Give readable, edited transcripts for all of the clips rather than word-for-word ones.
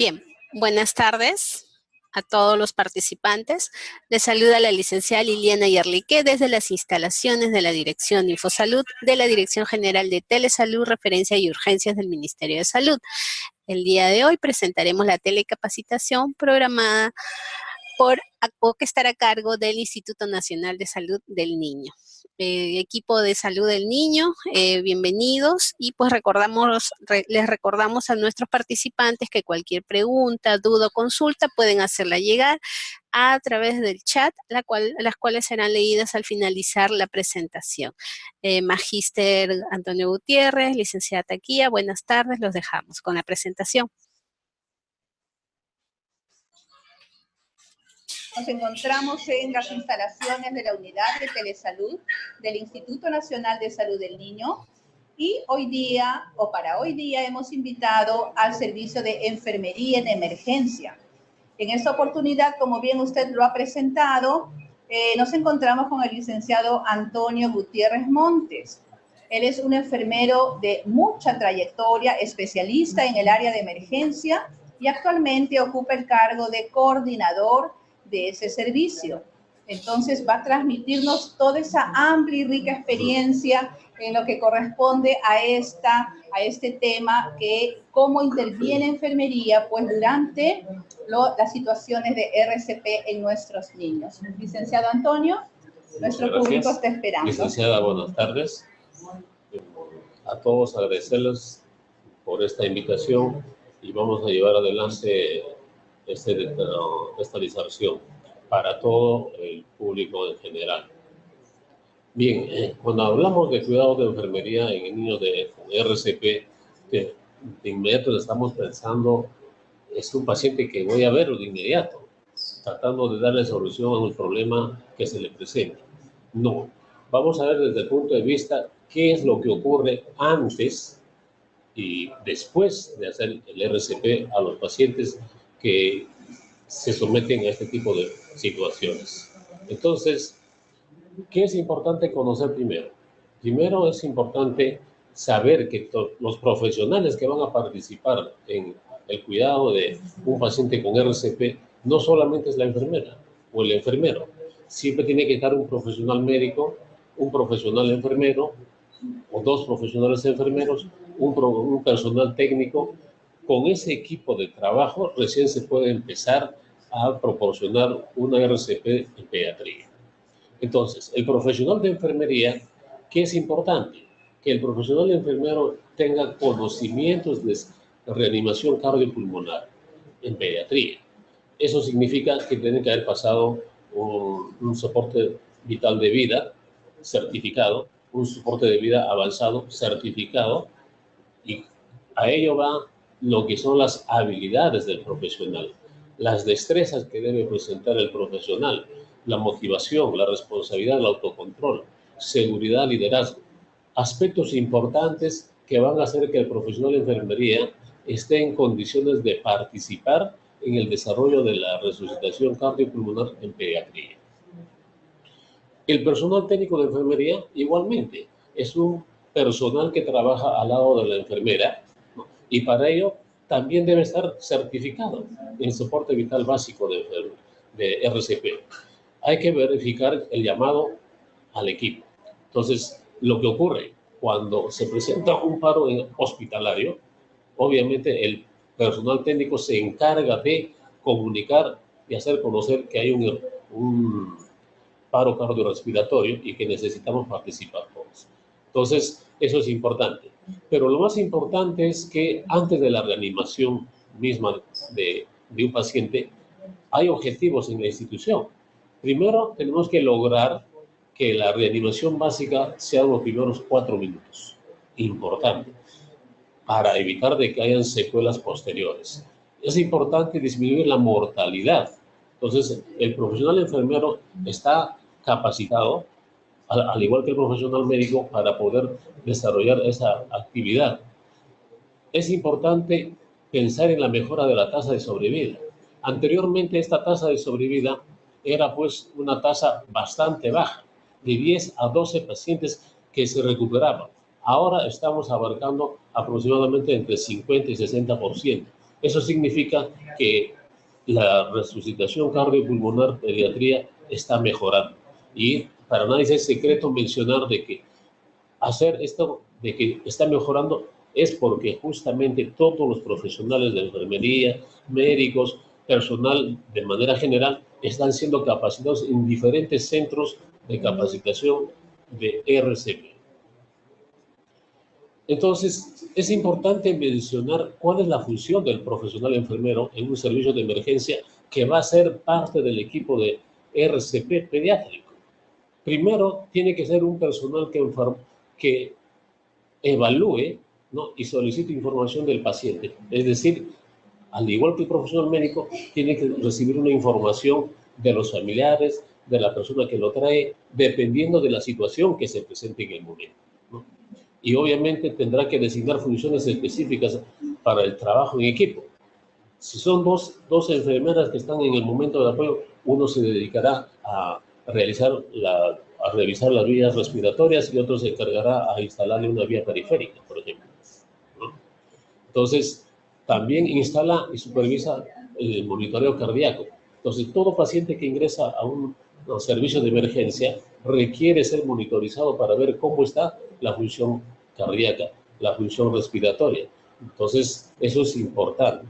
Bien, buenas tardes a todos los participantes. Les saluda la licenciada Liliana Yerlique desde las instalaciones de la Dirección de Infosalud de la Dirección General de Telesalud, Referencia y Urgencias del Ministerio de Salud. El día de hoy presentaremos la telecapacitación programada que estará a cargo del Instituto Nacional de Salud del Niño. Equipo de salud del niño, bienvenidos, y pues les recordamos a nuestros participantes que cualquier pregunta, duda o consulta pueden hacerla llegar a través del chat, las cuales serán leídas al finalizar la presentación. Magíster Antonio Gutiérrez, licenciada Taquía, buenas tardes, los dejamos con la presentación. Nos encontramos en las instalaciones de la Unidad de Telesalud del Instituto Nacional de Salud del Niño y para hoy día hemos invitado al servicio de enfermería en emergencia. En esta oportunidad, como bien usted lo ha presentado, nos encontramos con el licenciado Antonio Gutiérrez Montes. Él es un enfermero de mucha trayectoria, especialista en el área de emergencia y actualmente ocupa el cargo de coordinador de ese servicio. Entonces va a transmitirnos toda esa amplia y rica experiencia en lo que corresponde a este tema, que cómo interviene enfermería pues durante las situaciones de RCP en nuestros niños. Licenciado Antonio, nuestro público está esperando. Licenciada, buenas tardes. A todos agradecerles por esta invitación y vamos a llevar adelante esta disertación para todo el público en general. Bien, cuando hablamos de cuidado de enfermería en niños de RCP, de inmediato estamos pensando, es un paciente que voy a verlo de inmediato, tratando de darle solución a un problema que se le presenta. No, vamos a ver desde el punto de vista qué es lo que ocurre antes y después de hacer el RCP a los pacientes que se someten a este tipo de situaciones. Entonces, ¿qué es importante conocer primero? Primero es importante saber que los profesionales que van a participar en el cuidado de un paciente con RCP no solamente es la enfermera o el enfermero. Siempre tiene que estar un profesional médico, un profesional enfermero o dos profesionales enfermeros, un personal técnico. Con ese equipo de trabajo recién se puede empezar a proporcionar una RCP en pediatría. Entonces, el profesional de enfermería, ¿qué es importante? Que el profesional enfermero tenga conocimientos de reanimación cardiopulmonar en pediatría. Eso significa que tiene que haber pasado un soporte vital de vida certificado, un soporte de vida avanzado certificado, y a ello va lo que son las habilidades del profesional, las destrezas que debe presentar el profesional, la motivación, la responsabilidad, el autocontrol, seguridad, liderazgo. Aspectos importantes que van a hacer que el profesional de enfermería esté en condiciones de participar en el desarrollo de la resucitación cardiopulmonar en pediatría. El personal técnico de enfermería igualmente es un personal que trabaja al lado de la enfermera, ¿no? Y para ello también debe estar certificado en soporte vital básico de RCP. Hay que verificar el llamado al equipo. Entonces, lo que ocurre cuando se presenta un paro hospitalario, obviamente el personal técnico se encarga de comunicar y hacer conocer que hay un paro cardiorrespiratorio y que necesitamos participar todos. Entonces, eso es importante. Pero lo más importante es que antes de la reanimación misma de un paciente, hay objetivos en la institución. Primero, tenemos que lograr que la reanimación básica sea los primeros 4 minutos. Importante. Para evitar de que hayan secuelas posteriores. Es importante disminuir la mortalidad. Entonces, el profesional enfermero está capacitado, al igual que el profesional médico, para poder desarrollar esa actividad. Es importante pensar en la mejora de la tasa de sobrevida. Anteriormente, esta tasa de sobrevida era pues una tasa bastante baja, de 10 a 12 pacientes que se recuperaban. Ahora estamos abarcando aproximadamente entre 50 y 60%. Eso significa que la resucitación cardiopulmonar pediatría está mejorando. Y para nadie es secreto mencionar de que hacer esto, de que está mejorando, es porque justamente todos los profesionales de enfermería, médicos, personal de manera general, están siendo capacitados en diferentes centros de capacitación de RCP. Entonces, es importante mencionar cuál es la función del profesional enfermero en un servicio de emergencia que va a ser parte del equipo de RCP pediátrico. Primero, tiene que ser un personal que evalúe, ¿no?, y solicite información del paciente. Es decir, al igual que el profesional médico, tiene que recibir una información de los familiares, de la persona que lo trae, dependiendo de la situación que se presente en el momento, ¿no? Y obviamente tendrá que designar funciones específicas para el trabajo en equipo. Si son dos enfermeras que están en el momento de apoyo, uno se dedicará a revisar las vías respiratorias y otro se encargará a instalarle una vía periférica, por ejemplo, ¿no? Entonces, también instala y supervisa el monitoreo cardíaco. Entonces, todo paciente que ingresa a un servicio de emergencia requiere ser monitorizado para ver cómo está la función cardíaca, la función respiratoria. Entonces, eso es importante.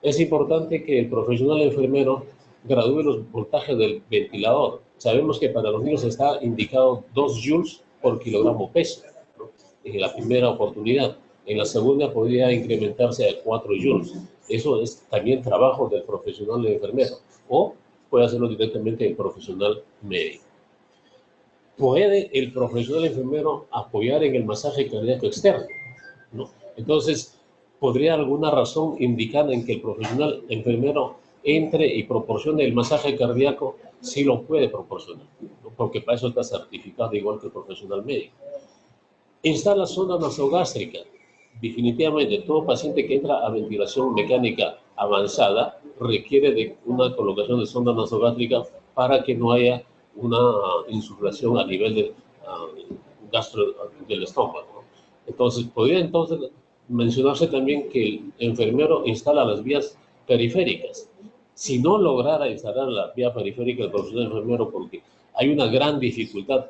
Es importante que el profesional enfermero gradúe los voltajes del ventilador. Sabemos que para los niños está indicado 2 joules por kilogramo peso, ¿no?, en la primera oportunidad. En la segunda podría incrementarse a 4 joules. Eso es también trabajo del profesional enfermero, o puede hacerlo directamente el profesional médico. Puede el profesional enfermero apoyar en el masaje cardíaco externo, ¿no? Entonces, ¿podría alguna razón indicar en que el profesional enfermero entre y proporcione el masaje cardíaco? Sí lo puede proporcionar, ¿no?, porque para eso está certificado igual que el profesional médico. Instala sonda nasogástrica. Definitivamente, todo paciente que entra a ventilación mecánica avanzada requiere de una colocación de sonda nasogástrica para que no haya una insuflación a nivel de gastro del estómago, ¿no? Entonces, podría mencionarse también que el enfermero instala las vías periféricas. Si no lograra instalar la vía periférica del profesional enfermero porque hay una gran dificultad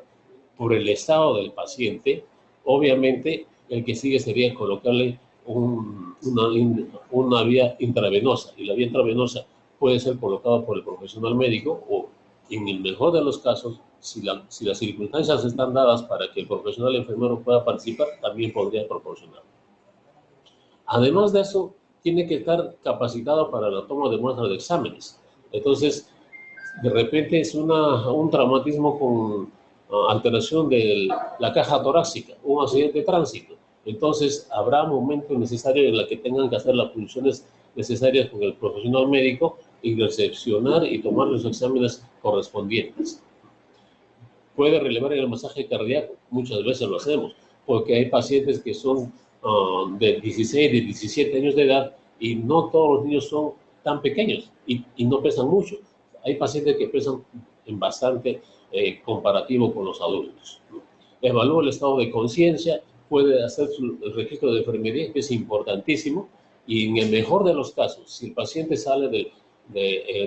por el estado del paciente, obviamente el que sigue sería colocarle una vía intravenosa, y la vía intravenosa puede ser colocada por el profesional médico o, en el mejor de los casos, si las circunstancias están dadas para que el profesional enfermero pueda participar, también podría proporcionar. Además de eso, tiene que estar capacitado para la toma de muestras de exámenes. Entonces, de repente es un traumatismo con alteración de la caja torácica, un accidente de tránsito. Entonces, habrá momentos necesarios en los que tengan que hacer las funciones necesarias con el profesional médico y recepcionar y tomar los exámenes correspondientes. Puede relevar en el masaje cardíaco, muchas veces lo hacemos, porque hay pacientes que son de 16, de 17 años de edad y no todos los niños son tan pequeños y no pesan mucho. Hay pacientes que pesan en bastante comparativo con los adultos, ¿no? Evalúa el estado de conciencia, puede hacer el registro de enfermería, que es importantísimo, y en el mejor de los casos, si el paciente sale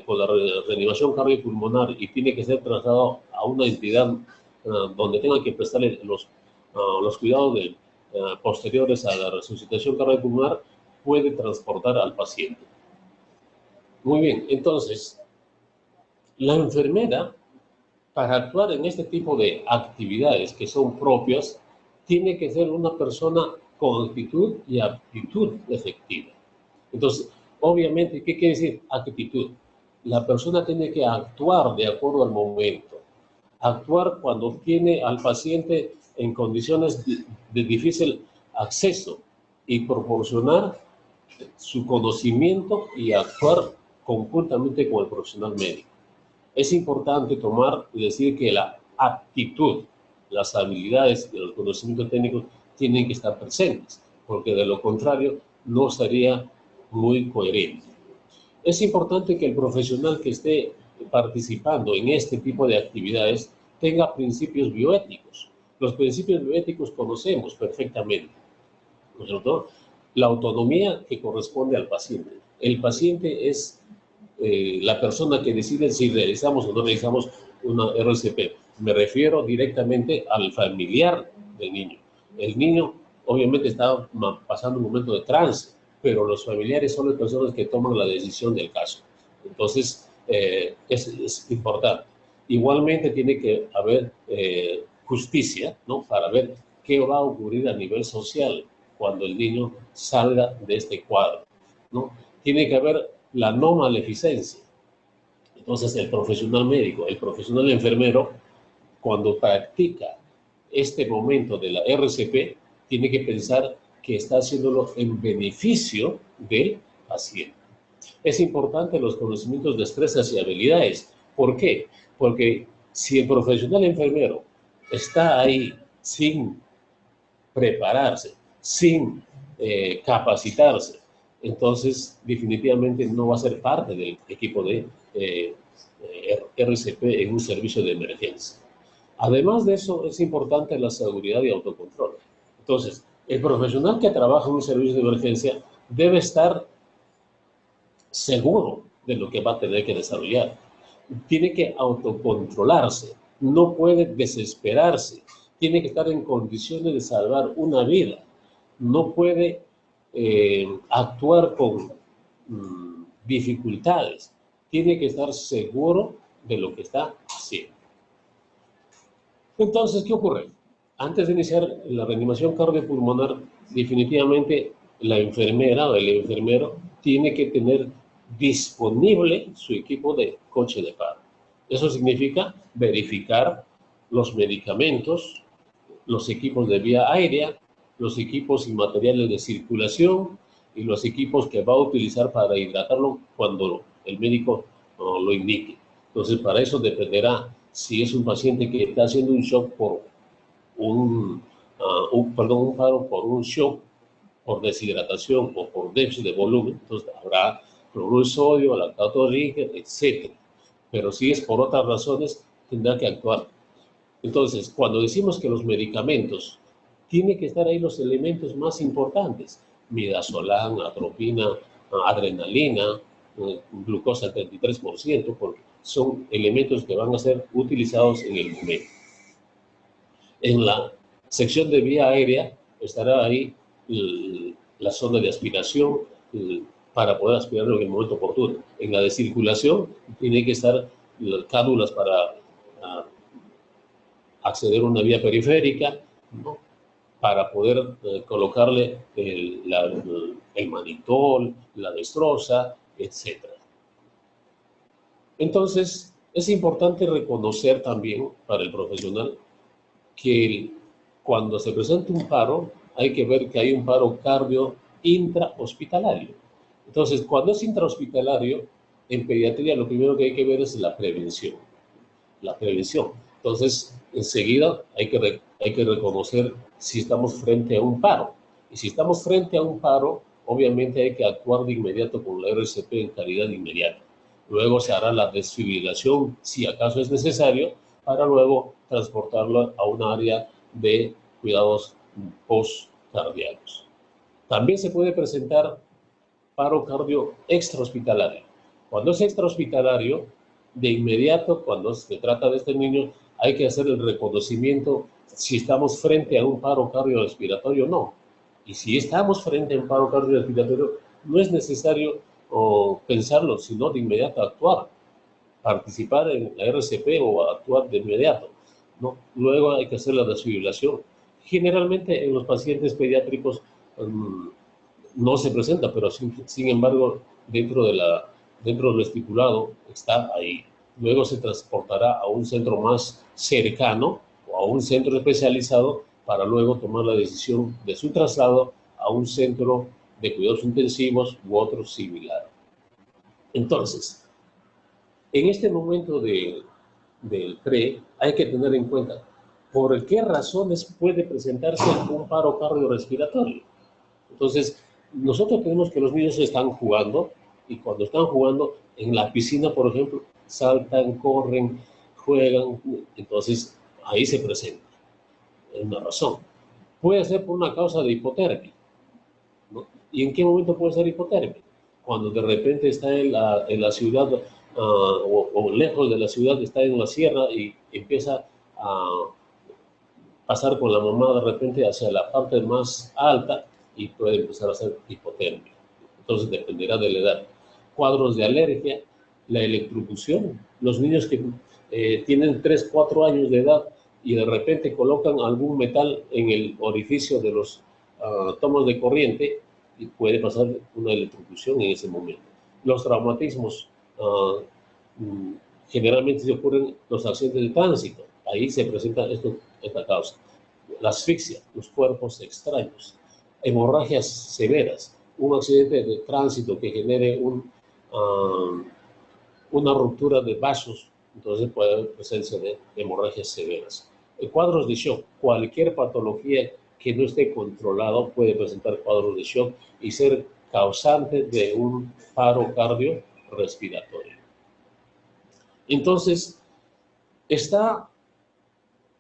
con la reanimación cardiopulmonar y tiene que ser trasladado a una entidad donde tenga que prestarle los cuidados posteriores a la resucitación cardiopulmonar, puede transportar al paciente. Muy bien, entonces, la enfermera, para actuar en este tipo de actividades que son propias, tiene que ser una persona con actitud y aptitud efectiva. Entonces, obviamente, ¿qué quiere decir actitud? La persona tiene que actuar de acuerdo al momento. Actuar cuando tiene al paciente en condiciones de difícil acceso y proporcionar su conocimiento y actuar conjuntamente con el profesional médico. Es importante tomar y decir que la aptitud, las habilidades y los conocimientos técnicos tienen que estar presentes, porque de lo contrario no sería muy coherente. Es importante que el profesional que esté participando en este tipo de actividades tenga principios bioéticos. Los principios bioéticos conocemos perfectamente, ¿no es cierto? La autonomía que corresponde al paciente. El paciente es la persona que decide si realizamos o no realizamos una RCP. Me refiero directamente al familiar del niño. El niño obviamente está pasando un momento de trance, pero los familiares son las personas que toman la decisión del caso. Entonces, es importante. Igualmente tiene que haber justicia, ¿no? Para ver qué va a ocurrir a nivel social cuando el niño salga de este cuadro, ¿no? Tiene que haber la no maleficencia. Entonces, el profesional médico, el profesional enfermero, cuando practica este momento de la RCP, tiene que pensar que está haciéndolo en beneficio del paciente. Es importante los conocimientos, destrezas y habilidades. ¿Por qué? Porque si el profesional enfermero está ahí sin prepararse, sin capacitarse, entonces definitivamente no va a ser parte del equipo de RCP en un servicio de emergencia. Además de eso, es importante la seguridad y autocontrol. Entonces, el profesional que trabaja en un servicio de emergencia debe estar seguro de lo que va a tener que desarrollar. Tiene que autocontrolarse, no puede desesperarse, tiene que estar en condiciones de salvar una vida, no puede actuar con dificultades, tiene que estar seguro de lo que está haciendo. Entonces, ¿qué ocurre? Antes de iniciar la reanimación cardiopulmonar, definitivamente la enfermera o el enfermero tiene que tener disponible su equipo de coche de paro. Eso significa verificar los medicamentos, los equipos de vía aérea, los equipos y materiales de circulación y los equipos que va a utilizar para hidratarlo cuando el médico lo indique. Entonces, para eso dependerá si es un paciente que está haciendo un shock por un paro por un shock, por deshidratación o por déficit de volumen, entonces habrá cloruro de sodio, lactato de Ringer, etc. Pero si es por otras razones, tendrá que actuar. Entonces, cuando decimos que los medicamentos, tienen que estar ahí los elementos más importantes: midazolam, atropina, adrenalina, glucosa al 33%, porque son elementos que van a ser utilizados en el momento. En la sección de vía aérea estará ahí la zona de aspiración para poder aspirarlo en el momento oportuno. En la de circulación tiene que estar las cánulas para acceder a una vía periférica, ¿no? Para poder colocarle el mannitol, la destroza, etc. Entonces, es importante reconocer también para el profesional que cuando se presenta un paro, hay que ver que hay un paro cardio intrahospitalario. Entonces, cuando es intrahospitalario, en pediatría lo primero que hay que ver es la prevención. La prevención. Entonces, enseguida hay que reconocer si estamos frente a un paro. Y si estamos frente a un paro, obviamente hay que actuar de inmediato con la RCP en calidad inmediata. Luego se hará la desfibrilación, si acaso es necesario, para luego transportarlo a un área de cuidados postcardíacos. También se puede presentar paro cardio extrahospitalario. Cuando es extrahospitalario, de inmediato, cuando se trata de este niño, hay que hacer el reconocimiento si estamos frente a un paro cardiorrespiratorio o no. Y si estamos frente a un paro cardiorrespiratorio, no es necesario pensarlo, sino de inmediato actuar, participar en la RCP o actuar de inmediato, ¿no? Luego hay que hacer la desfibrilación. Generalmente en los pacientes pediátricos no se presenta, pero sin embargo dentro de lo estipulado está ahí. Luego se transportará a un centro más cercano o a un centro especializado para luego tomar la decisión de su traslado a un centro de cuidados intensivos u otro similar. Entonces, en este momento del PRE hay que tener en cuenta por qué razones puede presentarse un paro cardiorrespiratorio. Entonces, nosotros tenemos que los niños están jugando y cuando están jugando en la piscina, por ejemplo, saltan, corren, juegan, entonces ahí se presenta. Es una razón. Puede ser por una causa de hipotermia, ¿no? ¿Y en qué momento puede ser hipotermia? cuando de repente está en la ciudad o lejos de la ciudad, está en la sierra y empieza a pasar con la mamá de repente hacia la parte más alta y puede empezar a hacer hipotermia. Entonces dependerá de la edad. Cuadros de alergia, la electrocución, los niños que tienen 3, 4 años de edad y de repente colocan algún metal en el orificio de los tomos de corriente y puede pasar una electrocución en ese momento. Los traumatismos, generalmente se ocurren los accidentes de tránsito, ahí se presenta esta causa. La asfixia, los cuerpos extraños, hemorragias severas, un accidente de tránsito que genere una ruptura de vasos, entonces puede haber presencia de hemorragias severas. Cuadros de shock, cualquier patología que no esté controlado puede presentar cuadros de shock y ser causante de un paro cardiorrespiratorio. Entonces, está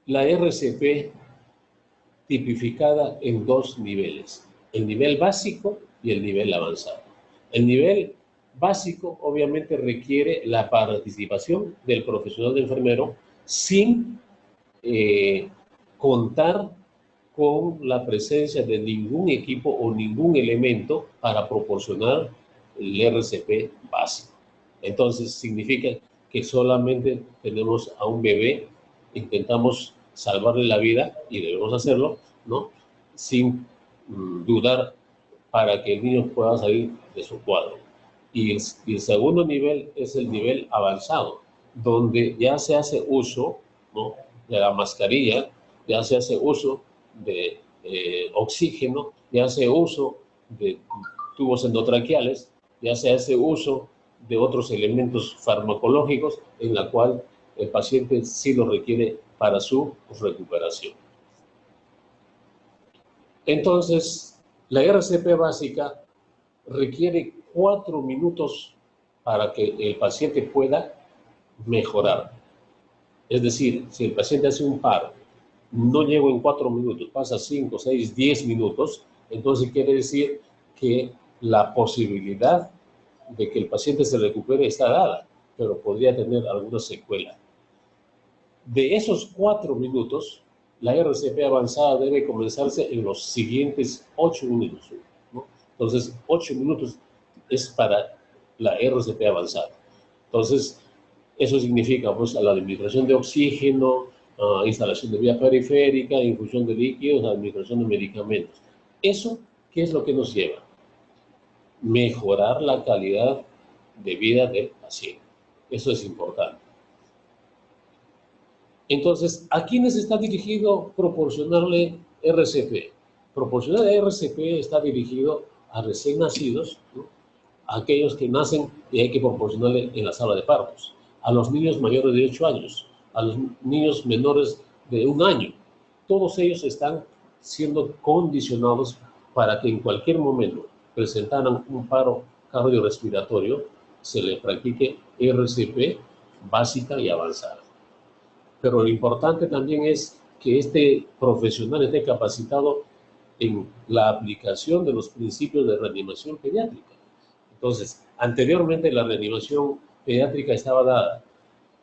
la RCP tipificada en 2 niveles, el nivel básico y el nivel avanzado. El nivel básico obviamente requiere la participación del profesional de enfermero sin contar con la presencia de ningún equipo o ningún elemento para proporcionar el RCP básico. Entonces significa que solamente tenemos a un bebé, intentamos salvarle la vida y debemos hacerlo, ¿no? Sin dudar para que el niño pueda salir de su cuadro. Y el segundo nivel es el nivel avanzado, donde ya se hace uso, ¿no?, de la mascarilla, ya se hace uso de oxígeno, ya se hace uso de tubos endotraqueales, ya se hace uso de otros elementos farmacológicos en la cual el paciente sí lo requiere para su recuperación. Entonces, la RCP básica requiere 4 minutos para que el paciente pueda mejorar. Es decir, si el paciente hace un paro, no llegó en 4 minutos, pasa 5, 6, 10 minutos, entonces quiere decir que la posibilidad de que el paciente se recupere está dada, pero podría tener alguna secuela. De esos 4 minutos, la RCP avanzada debe comenzarse en los siguientes 8 minutos, ¿no? Entonces, 8 minutos es para la RCP avanzada. Entonces, eso significa pues, la administración de oxígeno, instalación de vía periférica, infusión de líquidos, administración de medicamentos. ¿Eso qué es lo que nos lleva? Mejorar la calidad de vida del paciente. Eso es importante. Entonces, ¿a quiénes está dirigido proporcionarle RCP? Proporcionar RCP está dirigido a recién nacidos, ¿no?, a aquellos que nacen y hay que proporcionarle en la sala de partos, a los niños mayores de 8 años, a los niños menores de 1 año. Todos ellos están siendo condicionados para que en cualquier momento presentaran un paro cardiorrespiratorio, se le practique RCP básica y avanzada. Pero lo importante también es que este profesional esté capacitado en la aplicación de los principios de reanimación pediátrica. Entonces, anteriormente la reanimación pediátrica estaba dada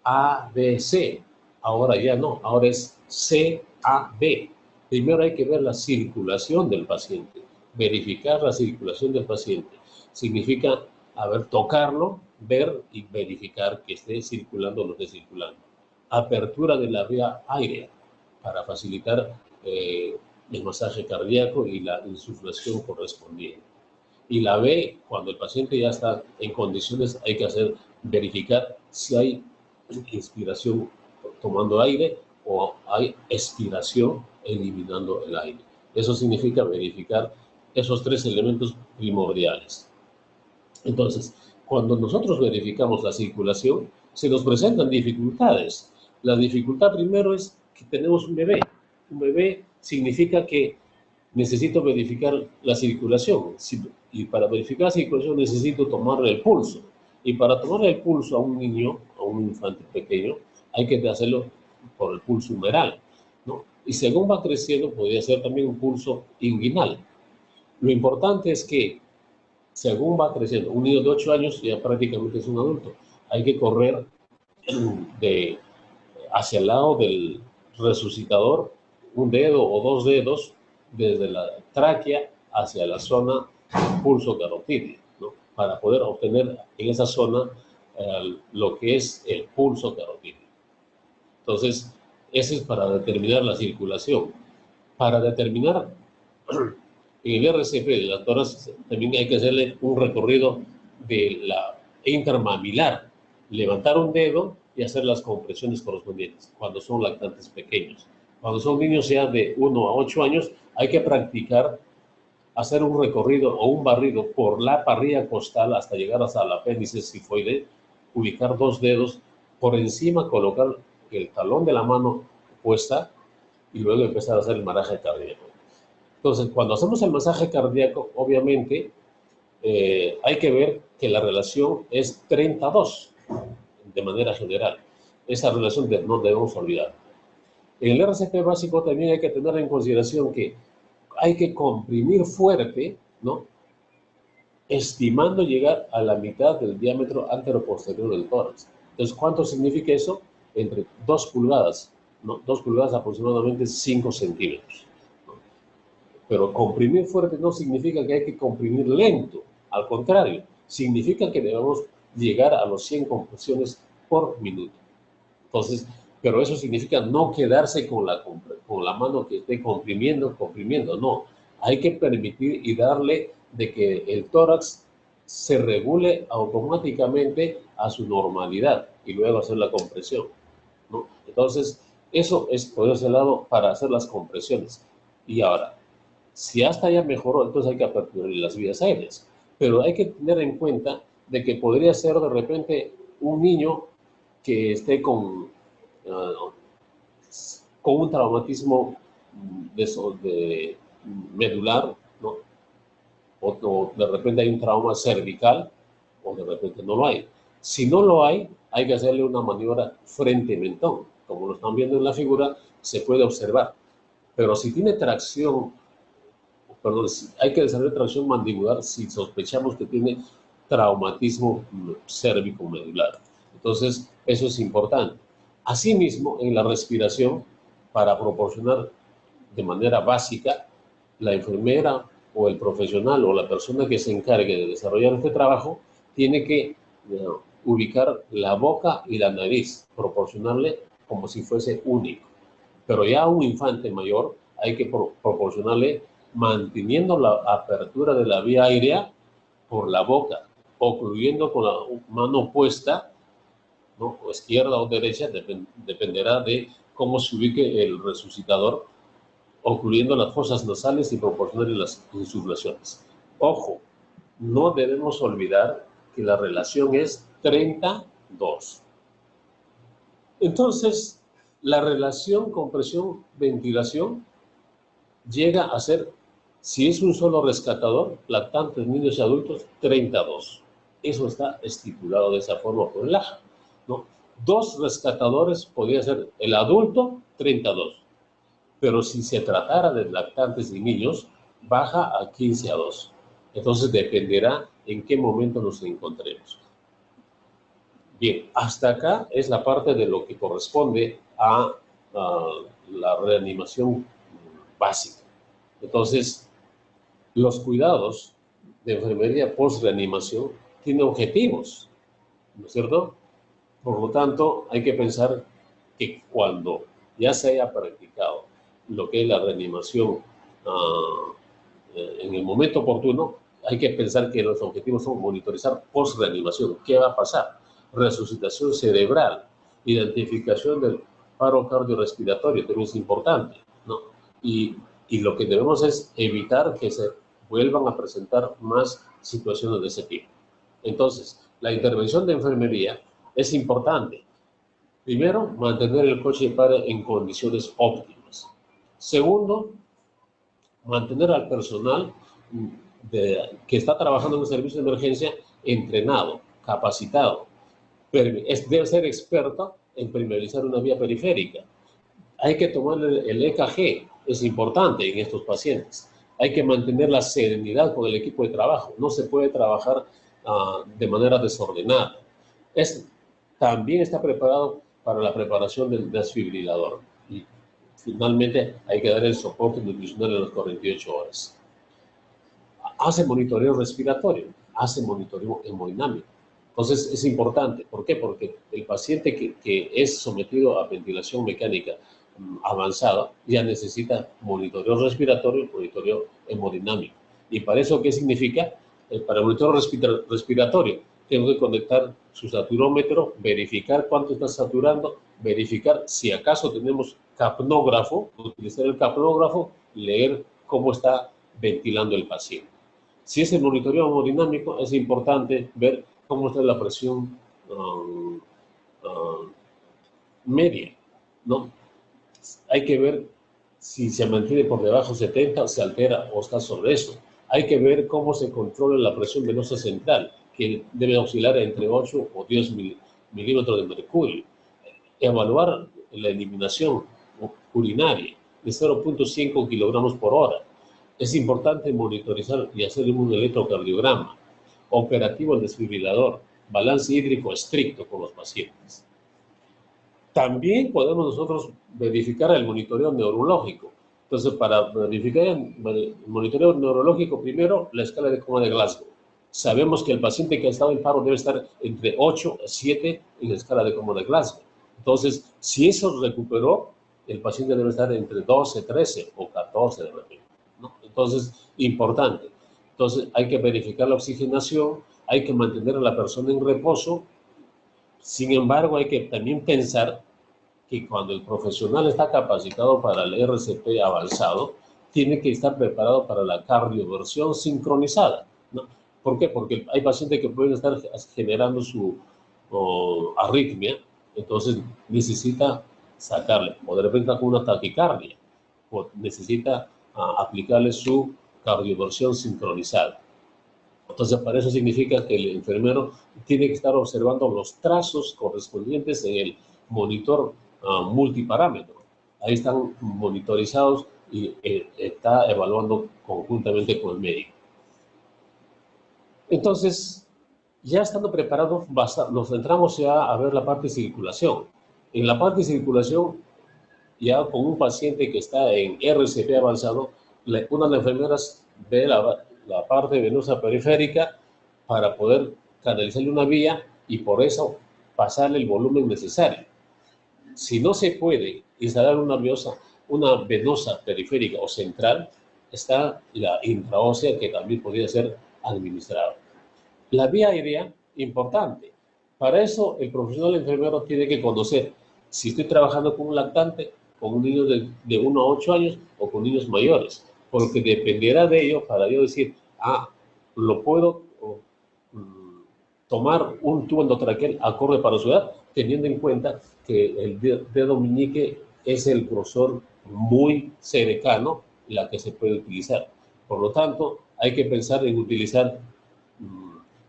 A, B, C. Ahora ya no, ahora es C, A, B. Primero hay que ver la circulación del paciente, verificar la circulación del paciente. Significa, tocarlo, ver y verificar que esté circulando o no esté circulando. Apertura de la vía aérea para facilitar el masaje cardíaco y la insuflación correspondiente. Y la B, cuando el paciente ya está en condiciones, hay que verificar si hay inspiración tomando aire o hay expiración eliminando el aire. Eso significa verificar esos 3 elementos primordiales. Entonces, cuando nosotros verificamos la circulación, se nos presentan dificultades. La dificultad primero es que tenemos un bebé. Un bebé significa que necesito verificar la circulación. Y para verificar la circulación necesito tomarle el pulso. Y para tomarle el pulso a un niño, a un infante pequeño, hay que hacerlo por el pulso humeral, ¿no? Y según va creciendo, podría ser también un pulso inguinal. Lo importante es que según va creciendo. Un niño de 8 años ya prácticamente es un adulto. Hay que correr hacia el lado del resucitador, un dedo o 2 dedos, desde la tráquea hacia la zona pulso carotídeo, ¿no? Para poder obtener en esa zona lo que es el pulso carotídeo. Entonces, ese es para determinar la circulación. Para determinar en el RCP de las toras, también hay que hacerle un recorrido de la intermamilar, levantar un dedo y hacer las compresiones correspondientes cuando son lactantes pequeños. Cuando son niños ya de 1 a 8 años, hay que practicar hacer un recorrido o un barrido por la parrilla costal hasta llegar hasta el apéndice sifoide, ubicar 2 dedos, por encima colocar el talón de la mano puesta y luego empezar a hacer el masaje cardíaco. Entonces, cuando hacemos el masaje cardíaco, obviamente, hay que ver que la relación es 32, de manera general. Esa relación no debemos olvidar. En el RCP básico también hay que tener en consideración que hay que comprimir fuerte, ¿no? Estimando llegar a la mitad del diámetro anteroposterior del tórax. Entonces, ¿cuánto significa eso? Entre 2 pulgadas, ¿no? 2 pulgadas aproximadamente 5 centímetros. ¿No? Pero comprimir fuerte no significa que hay que comprimir lento. Al contrario, significa que debemos llegar a los 100 compresiones por minuto. Entonces, pero eso significa no quedarse con la mano que esté comprimiendo, no. Hay que permitir y darle de que el tórax se regule automáticamente a su normalidad y luego hacer la compresión, ¿no? Entonces, eso es por ese lado para hacer las compresiones. Y ahora, si hasta ya mejoró, entonces hay que aperturar las vías aéreas. Pero hay que tener en cuenta de que podría ser de repente un niño que esté con un traumatismo de medular, ¿no? O de repente hay un trauma cervical, o de repente no lo hay. Si no lo hay que hacerle una maniobra frente-mentón. Como lo están viendo en la figura, se puede observar. Pero si tiene tracción, perdón, hay que desarrollar tracción mandibular si sospechamos que tiene traumatismo cérvico-medular. Entonces, eso es importante. Asimismo, en la respiración, para proporcionar de manera básica, la enfermera o el profesional o la persona que se encargue de desarrollar este trabajo tiene que ubicar la boca y la nariz, proporcionarle como si fuese único. Pero ya a un infante mayor hay que proporcionarle manteniendo la apertura de la vía aérea por la boca, ocluyendo con la mano puesta, ¿no? O izquierda o derecha, dependerá de cómo se ubique el resucitador, ocluyendo las fosas nasales y proporcionarle las insuflaciones. Ojo, no debemos olvidar que la relación es 32. Entonces, la relación compresión-ventilación llega a ser, si es un solo rescatador, lactantes, niños y adultos, 32. Eso está estipulado de esa forma por el AJA, ¿no? 2 rescatadores podría ser el adulto, 32. Pero si se tratara de lactantes y niños, baja a 15:2. Entonces dependerá en qué momento nos encontremos. Bien, hasta acá es la parte de lo que corresponde a la reanimación básica. Entonces, los cuidados de enfermería post-reanimación tienen objetivos, ¿no es cierto? Por lo tanto, hay que pensar que cuando ya se haya practicado lo que es la reanimación en el momento oportuno, hay que pensar que los objetivos son monitorizar post-reanimación. ¿Qué va a pasar? Resucitación cerebral, identificación del paro cardiorrespiratorio, también es importante, ¿no? Y lo que debemos es evitar que se vuelvan a presentar más situaciones de ese tipo. Entonces, la intervención de enfermería es importante. Primero, mantener el coche de padre en condiciones óptimas. Segundo, mantener al personal que está trabajando en el servicio de emergencia entrenado, capacitado. Debe ser experto en permeabilizar una vía periférica. Hay que tomar el EKG, es importante en estos pacientes. Hay que mantener la serenidad con el equipo de trabajo. No se puede trabajar de manera desordenada. También está preparado para la preparación del desfibrilador. Y finalmente hay que dar el soporte nutricional en las 48 horas. Hace monitoreo respiratorio, hace monitoreo hemodinámico. Entonces es importante. ¿Por qué? Porque el paciente que es sometido a ventilación mecánica avanzada ya necesita monitoreo respiratorio y monitoreo hemodinámico. ¿Y para eso qué significa? Para el monitoreo respiratorio tengo que conectar su saturómetro, verificar cuánto está saturando, verificar si acaso tenemos capnógrafo, utilizar el capnógrafo, leer cómo está ventilando el paciente. Si es el monitoreo hemodinámico, es importante ver cómo está la presión media, ¿no? Hay que ver si se mantiene por debajo de 70, se altera o está sobre eso. Hay que ver cómo se controla la presión venosa central, que debe oscilar entre 8 o 10 milímetros de mercurio. Evaluar la eliminación urinaria de 0.5 kilogramos por hora. Es importante monitorizar y hacer un electrocardiograma. Operativo el desfibrilador. Balance hídrico estricto con los pacientes. También podemos nosotros verificar el monitoreo neurológico. Entonces, para verificar el monitoreo neurológico, primero, la escala de coma de Glasgow. Sabemos que el paciente que ha estado en paro debe estar entre 8 a 7 en la escala de coma de Glasgow. Entonces, si eso recuperó, el paciente debe estar entre 12, 13 o 14 de repente, ¿no? Entonces, importante. Entonces, hay que verificar la oxigenación, hay que mantener a la persona en reposo. Sin embargo, hay que también pensar que cuando el profesional está capacitado para el RCP avanzado, tiene que estar preparado para la cardioversión sincronizada, ¿no? ¿Por qué? Porque hay pacientes que pueden estar generando su arritmia, entonces necesita sacarle, o de repente con una taquicardia, o necesita aplicarle su cardioversión sincronizada. Entonces, para eso significa que el enfermero tiene que estar observando los trazos correspondientes en el monitor multiparámetro. Ahí están monitorizados y está evaluando conjuntamente con el médico. Entonces, ya estando preparados, nos centramos ya a ver la parte de circulación. En la parte de circulación, ya con un paciente que está en RCP avanzado, una de las enfermeras ve la parte venosa periférica para poder canalizarle una vía y por eso pasarle el volumen necesario. Si no se puede instalar una venosa periférica o central, está la intraósea que también podría ser administrada. La vía aérea, importante. Para eso el profesional enfermero tiene que conocer si estoy trabajando con un lactante, con un niño de 1 a 8 años o con niños mayores, porque dependerá de ello para yo decir, lo puedo tomar un tubo endotraqueal acorde para su edad, teniendo en cuenta que el dedo meñique es el grosor muy cercano, la que se puede utilizar. Por lo tanto, hay que pensar en utilizar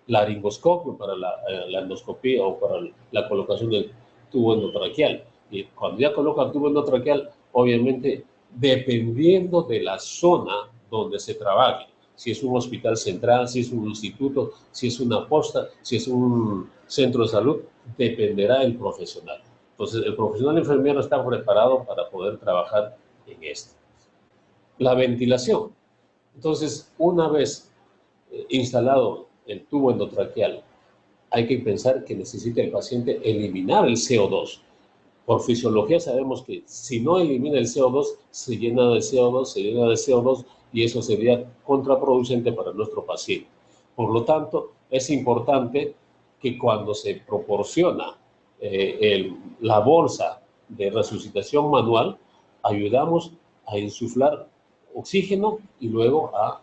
laringoscopio para la endoscopía o para la colocación del tubo endotraqueal. Y cuando ya coloca el tubo endotraqueal, obviamente, dependiendo de la zona donde se trabaje, si es un hospital central, si es un instituto, si es una posta, si es un centro de salud, dependerá el profesional. Entonces, el profesional enfermero está preparado para poder trabajar en esto. La ventilación. Entonces, una vez instalado el tubo endotraqueal, hay que pensar que necesita el paciente eliminar el CO2. Por fisiología sabemos que si no elimina el CO2, se llena de CO2, y eso sería contraproducente para nuestro paciente. Por lo tanto, es importante que cuando se proporciona la bolsa de resucitación manual, ayudamos a insuflar oxígeno y luego a